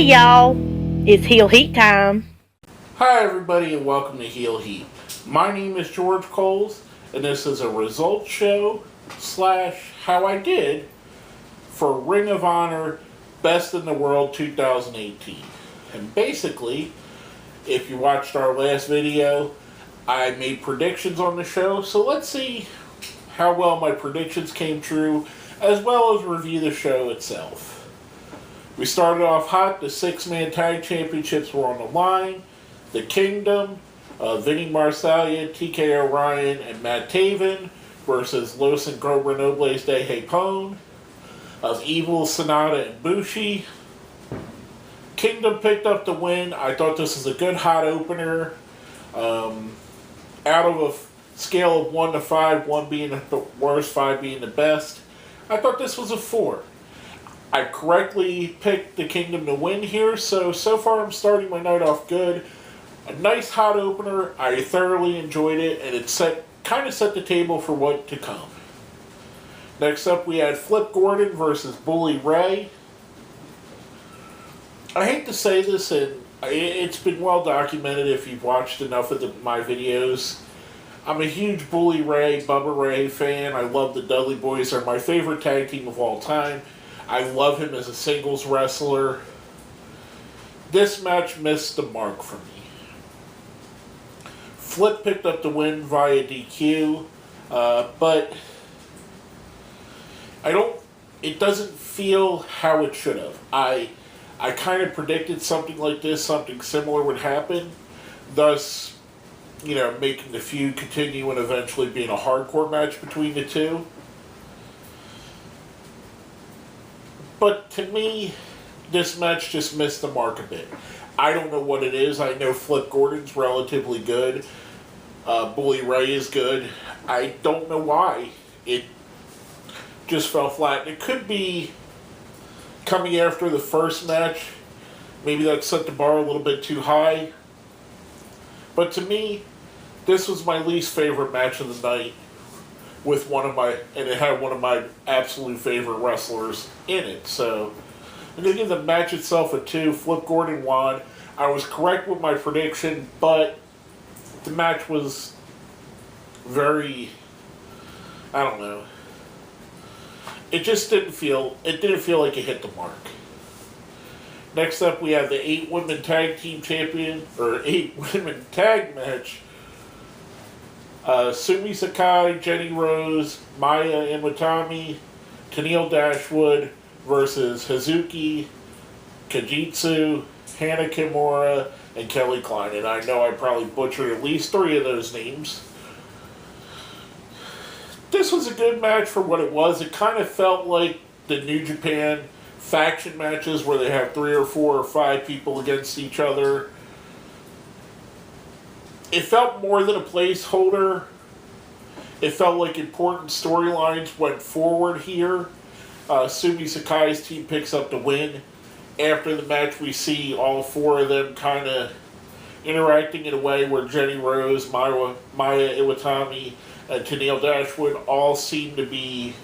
Hey y'all, it's Heel Heat time. Hi everybody and welcome to Heel Heat. My name is George Coles and this is a results show / how I did for Ring of Honor Best in the World 2018. And basically, if you watched our last video, I made predictions on the show, so let's see how well my predictions came true, as well as review the show itself. We started off hot. The 6-man tag championships were on the line. The Kingdom, Vinny, Marseglia, TK O'Ryan, and Matt Taven versus Los Ingobernables de Japon, of Evil, Sanada, and Bushi. Kingdom picked up the win. I thought this was a good hot opener. Out of a scale of 1 to 5, 1 being the worst, 5 being the best, I thought this was a 4. I correctly picked the Kingdom to win here, so far I'm starting my night off good. A nice hot opener. I thoroughly enjoyed it, and it kind of set the table for what to come. Next up, we had Flip Gordon versus Bully Ray. I hate to say this, and it's been well documented if you've watched enough of my videos. I'm a huge Bully Ray, Bubba Ray fan. I love the Dudley Boys. They're my favorite tag team of all time. I love him as a singles wrestler. This match missed the mark for me. Flip picked up the win via DQ, but it doesn't feel how it should have. I kind of predicted something like this, something similar would happen, thus, making the feud continue and eventually being a hardcore match between the two. But to me, this match just missed the mark a bit. I don't know what it is. I know Flip Gordon's relatively good. Bully Ray is good. I don't know why. It just fell flat. It could be coming after the first match. Maybe that set the bar a little bit too high. But to me, this was my least favorite match of the night. And it had one of my absolute favorite wrestlers in it. So, I'm going to give the match itself a 2. Flip Gordon won. I was correct with my prediction, but the match was very, I don't know. It just didn't feel like it hit the mark. Next up, we have the 8-women tag team champion, or 8-women tag match. Sumie, Sakai, Jenny Rose, Maya Iwatani, Tenille, Dashwood versus Hazuki, Kagetsu, Hana, Kimura, and Kelly Klein. And I know I probably butchered at least 3 of those names. This was a good match for what it was. It kind of felt like the New Japan faction matches where they have 3 or 4 or 5 people against each other. It felt more than a placeholder. It felt like important storylines went forward here. Sumie Sakai's team picks up the win. After the match, we see all 4 of them kind of interacting in a way where Jenny Rose, Maya Iwatani, and Tenille Dashwood all seem to be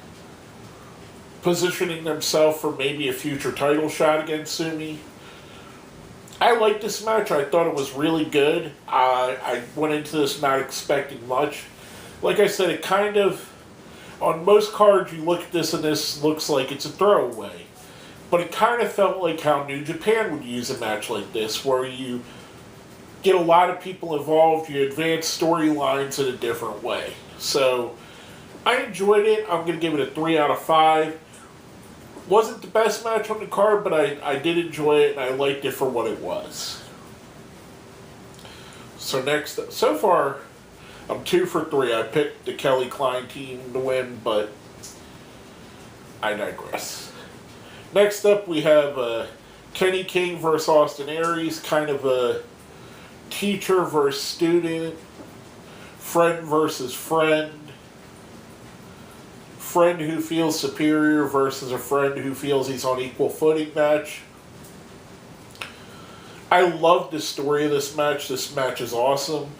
positioning themselves for maybe a future title shot against Sumie. I liked this match. I thought it was really good. I went into this not expecting much. Like I said, it kind of, on most cards you look at this and this looks like it's a throwaway. But it kind of felt like how New Japan would use a match like this, where you get a lot of people involved, you advance storylines in a different way. So, I enjoyed it. I'm going to give it a 3 out of 5. Wasn't the best match on the card, but I did enjoy it, and I liked it for what it was. So far, I'm 2 for 3. I picked the Kelly Klein team to win, but I digress. Next up, we have Kenny King versus Austin Aries, kind of a teacher versus student, friend versus friend. Friend who feels superior versus a friend who feels he's on equal footing match. I love the story of this match. This match is awesome.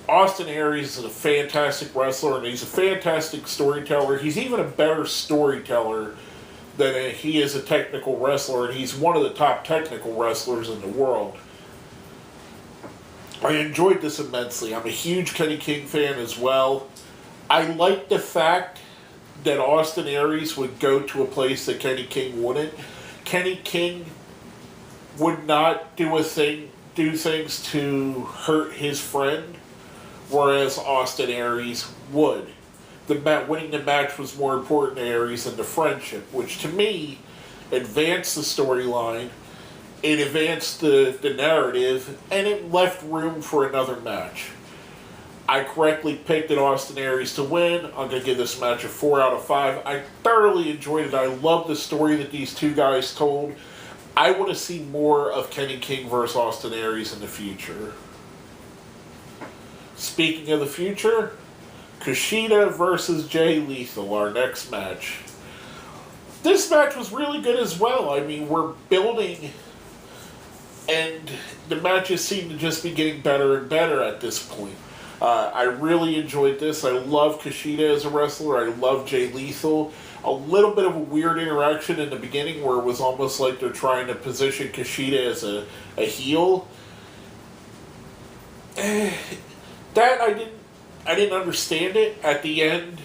Austin Aries is a fantastic wrestler, and he's a fantastic storyteller. He's even a better storyteller that he is a technical wrestler, and he's one of the top technical wrestlers in the world. I enjoyed this immensely. I'm a huge Kenny King fan as well. I like the fact that Austin Aries would go to a place that Kenny King wouldn't. Kenny King would not do things to hurt his friend, whereas Austin Aries would. Winning the match was more important to Aries than the friendship, which to me advanced the storyline, it advanced the narrative, and it left room for another match. I correctly picked at Austin Aries to win. I'm going to give this match a 4 out of 5. I thoroughly enjoyed it. I love the story that these two guys told. I want to see more of Kenny King versus Austin Aries in the future. Speaking of the future, Kushida versus Jay Lethal, our next match. This match was really good as well. I mean, we're building, and the matches seem to just be getting better and better at this point. I really enjoyed this. I love Kushida as a wrestler. I love Jay Lethal. A little bit of a weird interaction in the beginning where it was almost like they're trying to position Kushida as a heel. That I didn't understand it. At the end,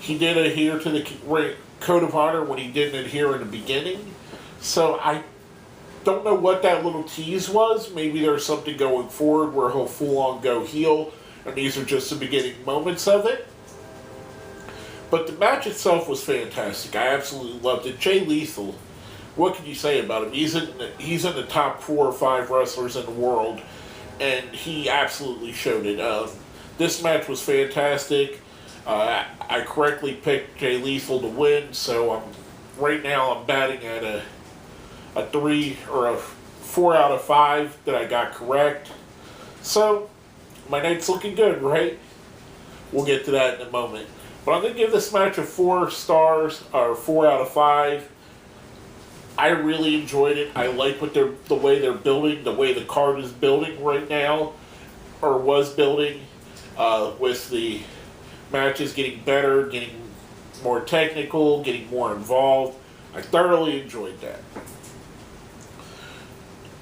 he did adhere to the code of honor when he didn't adhere in the beginning. So I don't know what that little tease was. Maybe there's something going forward where he'll full on go heel, and these are just the beginning moments of it. But the match itself was fantastic. I absolutely loved it. Jay Lethal, what can you say about him? He's in the top 4 or 5 wrestlers in the world, and he absolutely showed it. This match was fantastic. I correctly picked Jay Lethal to win, so right now I'm batting at a 3 or a 4 out of 5 that I got correct. So my night's looking good, right? We'll get to that in a moment. But I'm going to give this match a 4 stars, or 4 out of 5. I really enjoyed it. I like the way they're building, the way the card is building right now, or was building, with the matches getting better, getting more technical, getting more involved. I thoroughly enjoyed that.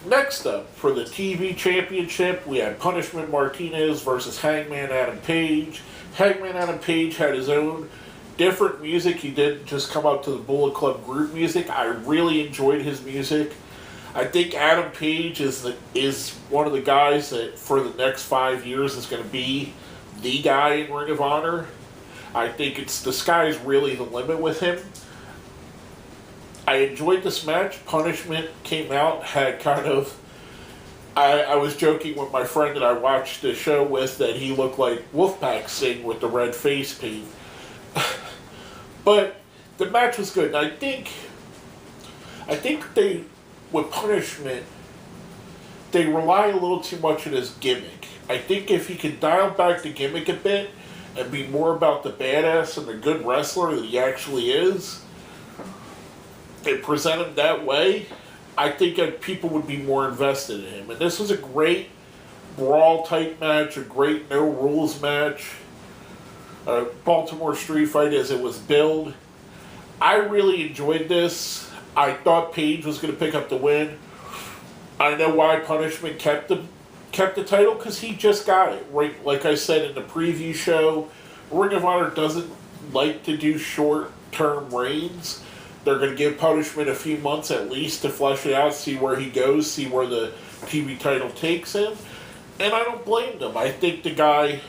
Next up, for the TV Championship, we had Punishment Martinez versus Hangman Adam Page. Hangman Adam Page had his own different music. He didn't just come up to the Bullet Club group music. I really enjoyed his music. I think Adam Page is one of the guys that for the next 5 years is going to be the guy in Ring of Honor. I think the sky's really the limit with him. I enjoyed this match. Punishment came out, had kind of... I was joking with my friend that I watched the show with that he looked like Wolfpack Singh with the red face paint. But the match was good. And I think they, with Punishment, they rely a little too much on his gimmick. I think if he could dial back the gimmick a bit and be more about the badass and the good wrestler that he actually is, and present him that way, I think that people would be more invested in him. And this was a great brawl-type match, a great no-rules match, a Baltimore street fight as it was billed. I really enjoyed this. I thought Page was going to pick up the win. I know why Punishment kept the title, because he just got it. Right, like I said in the preview show, Ring of Honor doesn't like to do short-term reigns. They're going to give Punishment a few months at least to flesh it out, see where he goes, see where the TV title takes him. And I don't blame them. I think the guy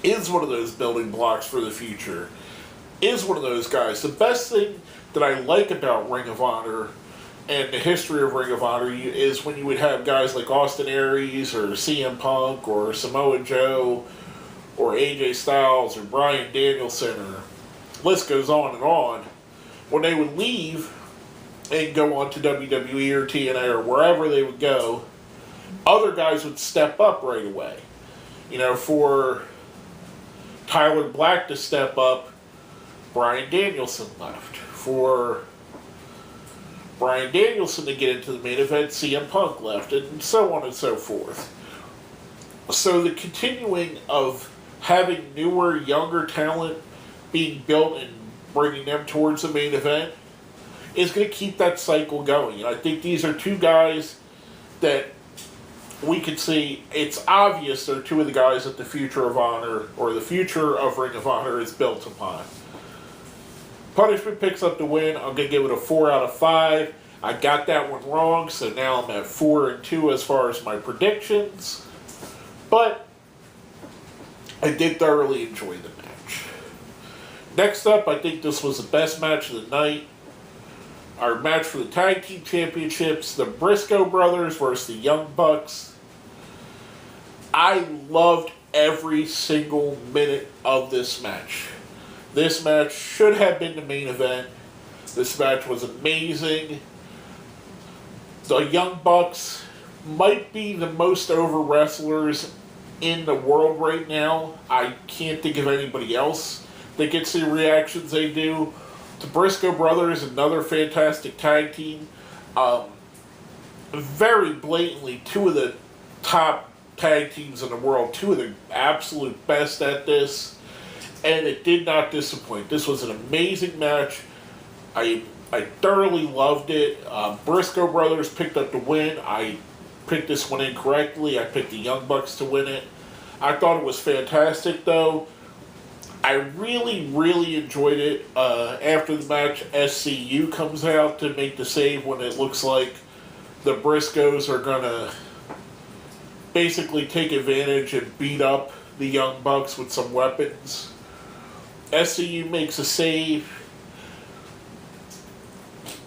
is one of those building blocks for the future. Is one of those guys. The best thing that I like about Ring of Honor and the history of Ring of Honor is when you would have guys like Austin Aries or CM Punk or Samoa Joe or AJ Styles or Bryan Danielson, or list goes on and on. When they would leave and go on to WWE or TNA or wherever they would go, other guys would step up right away. You know, for Tyler Black to step up, Bryan Danielson left. For Bryan Danielson to get into the main event, CM Punk left, and so on and so forth. So the continuing of having newer, younger talent being built and bringing them towards the main event, is going to keep that cycle going. And I think these are two guys that we could see, it's obvious they're two of the guys that the future of Honor, or the future of Ring of Honor, is built upon. Punishment picks up the win. I'm going to give it a 4 out of 5. I got that one wrong, so now I'm at 4 and 2 as far as my predictions. But I did thoroughly enjoy the match. Next up, I think this was the best match of the night. Our match for the Tag Team Championships, the Briscoe brothers versus the Young Bucks. I loved every single minute of this match. This match should have been the main event. This match was amazing. The Young Bucks might be the most over wrestlers in the world right now. I can't think of anybody else that gets the reactions they do. The Briscoe brothers, another fantastic tag team. Very blatantly, two of the top tag teams in the world, two of the absolute best at this, and it did not disappoint. This was an amazing match. I thoroughly loved it. Briscoe brothers picked up the win. I picked this one incorrectly. I picked the Young Bucks to win it. I thought it was fantastic, though. I really, really enjoyed it. After the match, SCU comes out to make the save when it looks like the Briscoes are going to basically take advantage and beat up the Young Bucks with some weapons. SCU makes a save.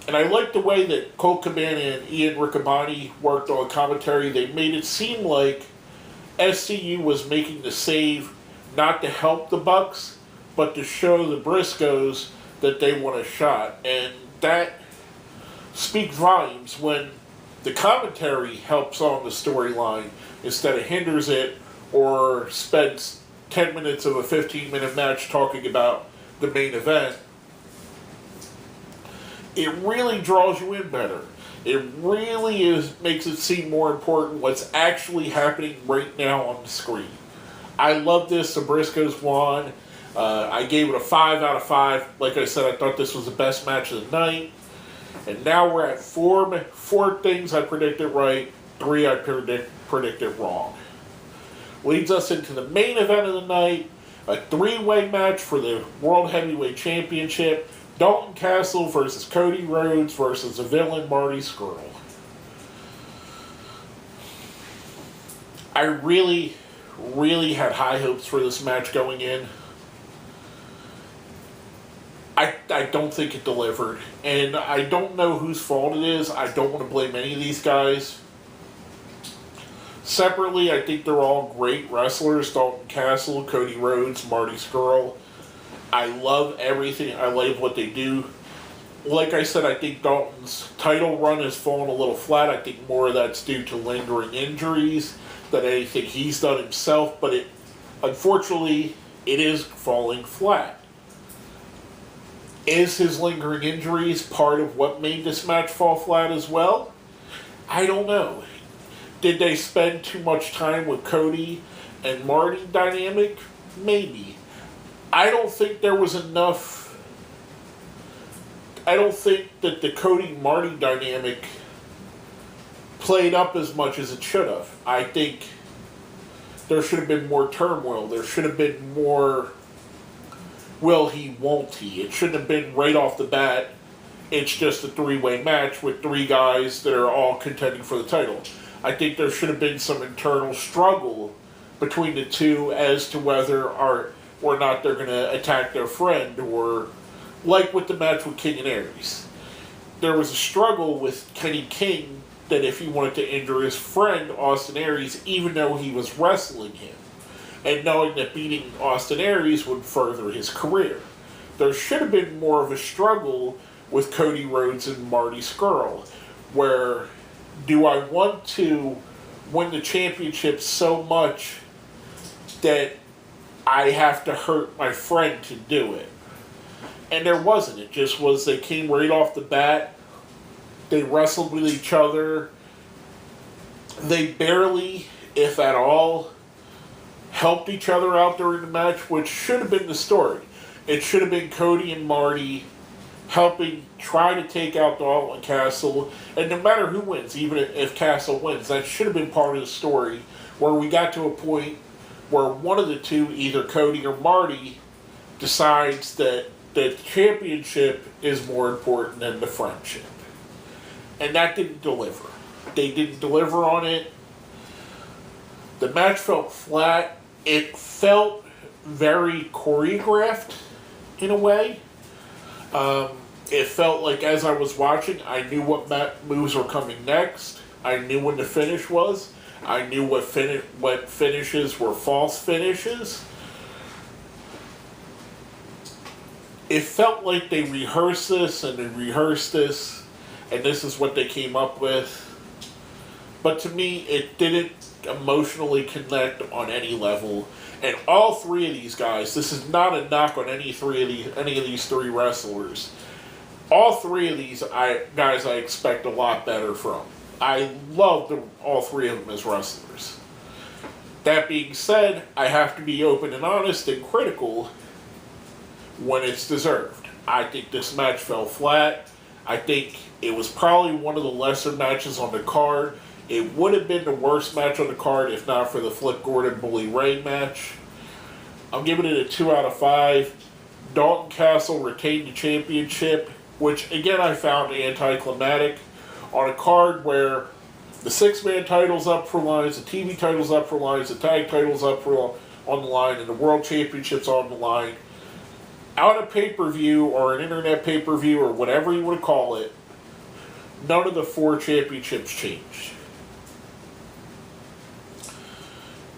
And I like the way that Colt Cabana and Ian Riccaboni worked on commentary. They made it seem like SCU was making the save not to help the Bucks, but to show the Briscoes that they want a shot. And that speaks volumes when the commentary helps on the storyline instead of hinders it or spends 10 minutes of a 15-minute match talking about the main event. It really draws you in better. It really makes it seem more important what's actually happening right now on the screen. I love this. The Briscoes won. I gave it a 5 out of 5. Like I said, I thought this was the best match of the night. And now we're at 4 things I predicted right, 3 I predicted wrong. Leads us into the main event of the night, a 3-way match for the World Heavyweight Championship. Dalton Castle versus Cody Rhodes versus the villain Marty Scurll. I really, really had high hopes for this match going in. I don't think it delivered. And I don't know whose fault it is. I don't want to blame any of these guys. Separately, I think they're all great wrestlers. Dalton Castle, Cody Rhodes, Marty Scurll. I love everything. I love what they do. Like I said, I think Dalton's title run has fallen a little flat. I think more of that's due to lingering injuries than anything he's done himself. But unfortunately, it is falling flat. Is his lingering injuries part of what made this match fall flat as well? I don't know. Did they spend too much time with Cody and Marty dynamic? Maybe. I don't think there was enough. I don't think that the Cody-Marty dynamic played up as much as it should have. I think there should have been more turmoil. There should have been more will he, won't he. It shouldn't have been right off the bat. It's just a 3-way match with 3 guys that are all contending for the title. I think there should have been some internal struggle between the two as to whether or not they're going to attack their friend, or like with the match with King and Aries. There was a struggle with Kenny King that if he wanted to injure his friend, Austin Aries, even though he was wrestling him, and knowing that beating Austin Aries would further his career. There should have been more of a struggle with Cody Rhodes and Marty Scurll, where do I want to win the championship so much that I have to hurt my friend to do it? And there wasn't. It just was, they came right off the bat. They wrestled with each other. They barely, if at all, helped each other out during the match, which should have been the story. It should have been Cody and Marty helping try to take out Dalton and Castle. And no matter who wins, even if Castle wins, that should have been part of the story where we got to a point where one of the two, either Cody or Marty, decides that the championship is more important than the friendship. And that didn't deliver. They didn't deliver on it. The match felt flat. It felt very choreographed in a way. It felt like as I was watching, I knew what moves were coming next. I knew when the finish was. I knew what finishes were false finishes. It felt like they rehearsed this and they rehearsed this, and this is what they came up with. But to me, it didn't emotionally connect on any level. And all three of these guys, this is not a knock on any of these three wrestlers. All three of these guys I expect a lot better from. I love all three of them as wrestlers. That being said, I have to be open and honest and critical when it's deserved. I think this match fell flat. I think it was probably one of the lesser matches on the card. It would have been the worst match on the card if not for the Flip Gordon Bully Ray match. I'm giving it a 2 out of 5. Dalton Castle retained the championship, which again I found anticlimactic on a card where the 6-man title's up for lines, the TV title's up for lines, the tag title's up for on the line, and the world championship's on the line. Out of pay-per-view or an internet pay-per-view or whatever you want to call it, none of the 4 championships changed.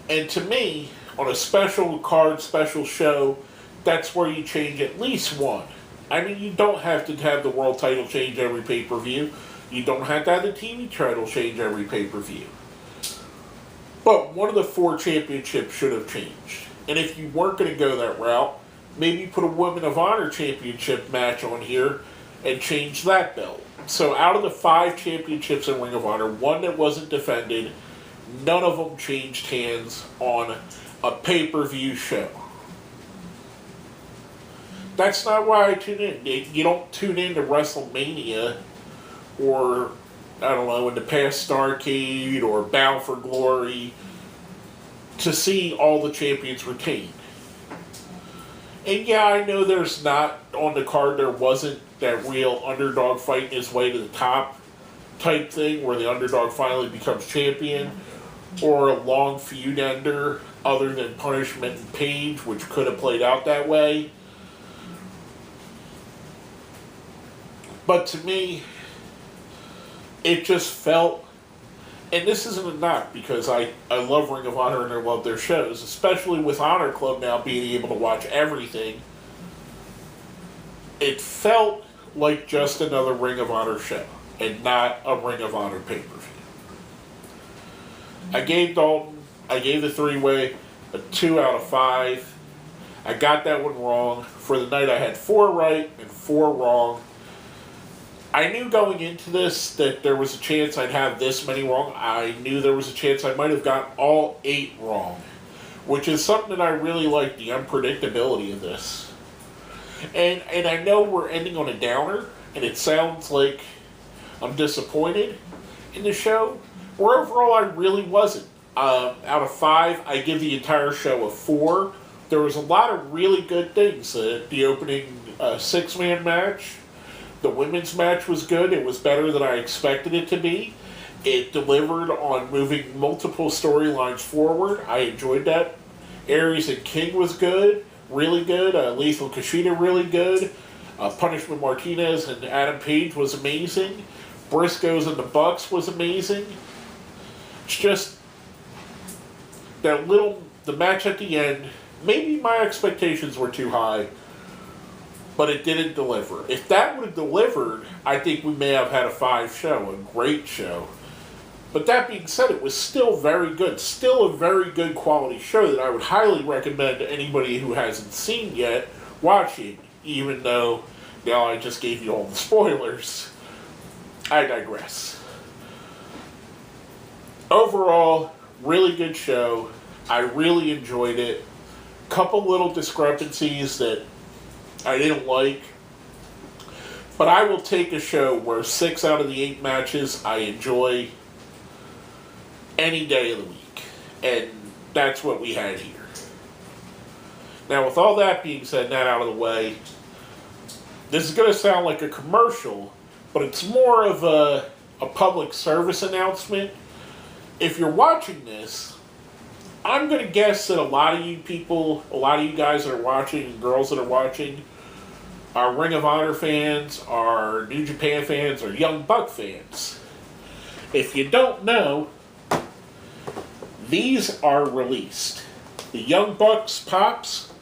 And to me, on a special card, special show, that's where you change at least one. I mean, you don't have to have the world title change every pay-per-view. You don't have to have the TV title change every pay-per-view. But one of the 4 championships should have changed. And if you weren't going to go that route, maybe put a Women of Honor championship match on here and change that belt. So out of the 5 championships in Ring of Honor, one that wasn't defended, none of them changed hands on a pay-per-view show. That's not why I tune in. You don't tune in to WrestleMania or, I don't know, in the past Starrcade or Bound for Glory to see all the champions retained. And yeah, I know there's not, on the card there wasn't that real underdog fighting his way to the top type thing where the underdog finally becomes champion, or a long feud ender other than Punishment and Page, which could have played out that way. But to me, it just felt, and this isn't a knock because I love Ring of Honor and I love their shows, especially with Honor Club now being able to watch everything. It felt like just another Ring of Honor show and not a Ring of Honor pay-per-view. I gave Dalton, I gave the 3-way a 2 out of 5. I got that one wrong. For the night I had 4 right and 4 wrong. I knew going into this that there was a chance I'd have this many wrong. I knew there was a chance I might have got all 8 wrong, which is something that I really like, the unpredictability of this. And I know we're ending on a downer, and it sounds like I'm disappointed in the show, where overall I really wasn't. Out of 5, I give the entire show a 4. There was a lot of really good things. The opening 6-man match. The women's match was good. It was better than I expected it to be. It delivered on moving multiple storylines forward. I enjoyed that. Aries and King was good. Really good. Lethal Kushida really good. Punishment Martinez and Adam Page was amazing. Briscoes and the Bucks was amazing. It's just that the match at the end, maybe my expectations were too high, but it didn't deliver. If that would have delivered, I think we may have had a 5 show, a great show. But that being said, it was still very good. Still a very good quality show that I would highly recommend to anybody who hasn't seen yet watching, even though now I just gave you all the spoilers. I digress. Overall, really good show. I really enjoyed it. Couple little discrepancies that I didn't like. But I will take a show where 6 out of the 8 matches I enjoy any day of the week. And that's what we had here. Now, with all that being said, that out of the way, this is going to sound like a commercial, but it's more of a public service announcement. If you're watching this, I'm going to guess that a lot of you people, a lot of you guys that are watching and girls that are watching, are Ring of Honor fans, are New Japan fans, or Young Buck fans. If you don't know, these are released. The Young Bucks Pops,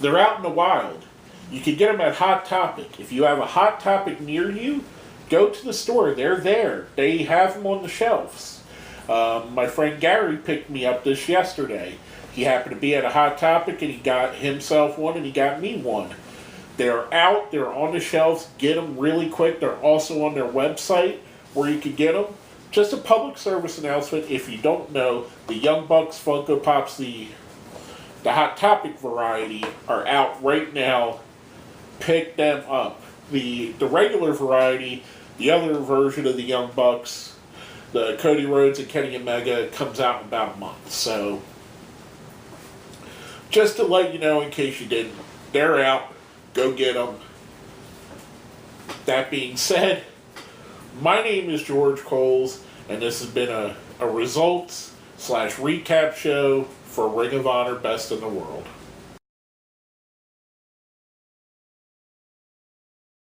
they're out in the wild. You can get them at Hot Topic. If you have a Hot Topic near you, go to the store. They're there. They have them on the shelves. My friend Gary picked me up this yesterday. He happened to be at a Hot Topic and he got himself one and he got me one. They're out. They're on the shelves. Get them really quick. They're also on their website where you can get them. Just a public service announcement. If you don't know, the Young Bucks Funko Pops, the Hot Topic variety, are out right now. Pick them up. The regular variety, the other version of the Young Bucks, the Cody Rhodes and Kenny Omega, comes out in about a month. So, just to let you know in case you didn't, they're out. Go get them. That being said, my name is George Coles, and this has been a results / recap show for Ring of Honor Best in the World.